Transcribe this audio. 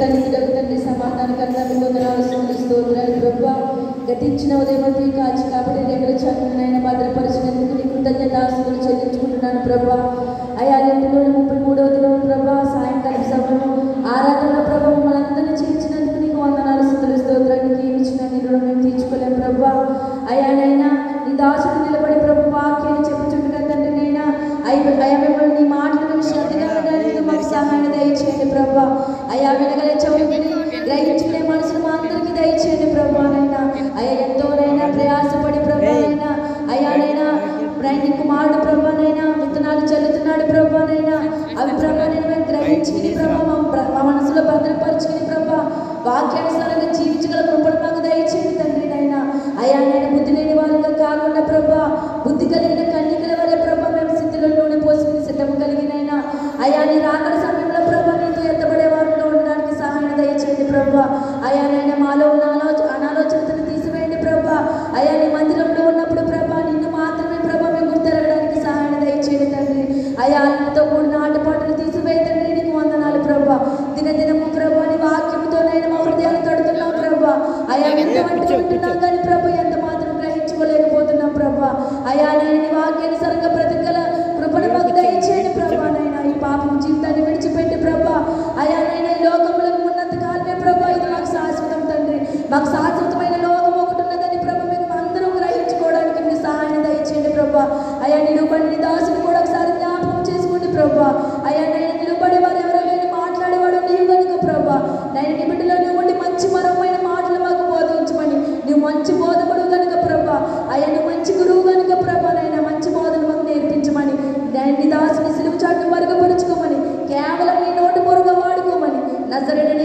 తండ్రి సమాధానకర్త వందనాలు స్తోత్రాలు ప్రభువా. గతించిన ఉదయం కాచి కాబట్టి రేపటి చదువునైనా భద్రపరిచినందుకు నీ కృతజ్ఞతాస్తులు చెల్లించుకుంటున్నాను ప్రభువా. అయా 33వ దినం ప్రభువా, సాయంకాలం సమయం ఆరాధన ప్రభువా మనందరినీ చేర్చినందుకు నీకు వందనాలు స్తోత్రానికి ఇచ్చిన నీ రుణం మేము తీర్చుకోలేము ప్రభువా. అయానైనా నీ దాసుడు నిలబడి ప్రభు వాక్యాన్ని చెప్పుచుండగా తండ్రి నైనా అయ్యా మిమ్మల్ని నీ మాటలను శ్రద్ధగా వినడానికి మాకు సహాయం దయచేయండి ప్రభా. అయా వినగలే చెవులు గ్రహించుకునే మనసును మా అందరికీ దయచేయండి ప్రభానైనా. అయ్యా ఎంతోనైనా ప్రయాసపడి ప్రభానైనా అయానైనా నీ కుమారుడు ప్రభానైనా విత్తనాలు చల్లుతున్నాడు ప్రభానైనా అవి ప్రభానైనా మేము గ్రహించుకుని ప్రభా మా మనసులో భద్రపరుచుకుని ప్రభా వాక్యానుసారంగా జీవించగల కృపను మాకు దయచేయండి తండ్రి నైనా. అయా నేను బుద్ధి లేని వారుగా కాకుండా ప్రభా బుద్ధి కలిగిన కన్యకల వల్ల ప్రభా మేము స్థితిలో నూనె పోసుకుని సిద్ధం కలిగినైనా అయా నీ రాకడ సమయంలో ప్రభా నీతో ఎత్తబడే వారిలో ఉండడానికి సహాయం దయచేయండి ప్రభా. అయా నైనా మాలో ఉన్న అనాలోచనను తీసివేయండి ప్రభా. అయా నీ మందిరంలో ఉన్నప్పుడు ప్రభా నిన్ను మాత్రమే ప్రభా మేము గుర్తెరగడానికి సహాయం దయచేయండి తండ్రి. అయా నీతో కూడిన ఆటపాటలు తీసివేయ తండ్రి నీకు వందనాలు ప్రభా. దినదినము ప్రభా నీ వాక్యంతోనైనా మా హృదయాలు తడుతున్నాం ప్రభా. అయా ఎంత వంటి ఉంటున్నాం కానీ ప్రభా ఎంత మాత్రం గ్రహించుకోలేకపోతున్నాం ప్రభా. అయా నేను నీ వాక్యానుసారంగా బ్రతకగల కృపను మాకు దయచేయండి ప్రభా. నైనా ఈ పాపం జీవితాన్ని విడిచిపెట్టి ప్రభా అయా నైనా ఈ లోకంలో ఉన్నంత కాలమే ప్రభా ఇది మాకు శాశ్వతం తండ్రి. మాకు శాశ్వతమైన లోకం ఒకటి ఉన్నదని ప్రభా మేము అందరం గ్రహించుకోవడానికి మీ సహాయం దయచేయండి ప్రభా. అయా నిలుబడి నీ దాసుని కూడా ఒకసారి జ్ఞాపకం చేసుకోండి ప్రభా. అయా నేను నిలబడి వారు ఎవరైనా మాట్లాడేవాడు నీవు కనుక ప్రభా. నేను నీ బిడ్డలో నువ్వు మంచి మరమైన మాటలు మాకు బోధించమని నువ్వు మంచి బోధకుడు కనుక ప్రభా. అయ్యా నువ్వు మంచి గురువు కనుక ప్రభా నైనా మంచి బోధన మాకు నేర్పించమని నేను నీ దాసుని సిలువ చాటును మరుగుపరుచుకోమని కేవలం నీ నోటి పొరుగా వాడుకోమని నజరేయుడైన